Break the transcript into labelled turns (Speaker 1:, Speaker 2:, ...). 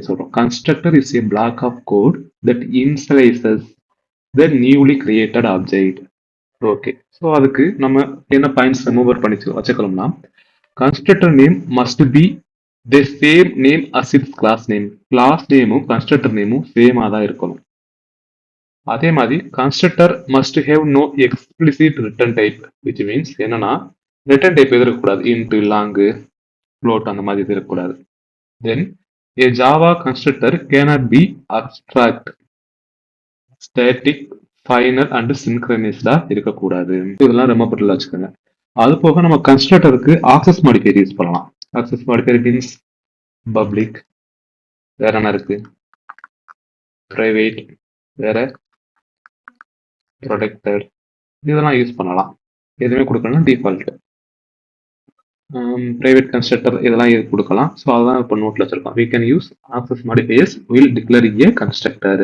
Speaker 1: சொல்றோம். Constructor is a block of code that initializes the newly created object. Okay, so அதுக்கு நம்ம என்ன points remover பண்ணி வச்சுக்கலாம்னா, constructor name must be the same name as its class name. Class நேமும் constructor நேமும் சேமா தான் இருக்கணும். அதே மாதிரி constructor must have no explicit return type, which means என்னன்னா return type எது இருக்கக்கூடாது, int, long, float அந்த மாதிரி இது இருக்கக்கூடாது. Then a Java constructor cannot be abstract, static, final and synchronized இருக்கக்கூடாது. இதெல்லாம் ரிமம்பர்ல வச்சுக்கோங்க. அது போக நம்ம கன்ஸ்ட்ரக்டருக்கு ஆக்சஸ் மாடிஃபையர் யூஸ் பண்ணலாம். ஆக்சஸ் மாடிஃபையர் மீன்ஸ் பப்ளிக், வேற என்ன இருக்கு, பிரைவேட், வேற ப்ரொடெக்டட், இதெல்லாம் யூஸ் பண்ணலாம். எதுவுமே கொடுக்கலாம் டிஃபால்ட். பிரைவேட் கன்ஸ்ட்ரக்டர் இதெல்லாம் இது கொடுக்கலாம். ஸோ அதெல்லாம் இப்போ நோட்ல வச்சிருக்கோம். We can use access modifiers will declare a constructor.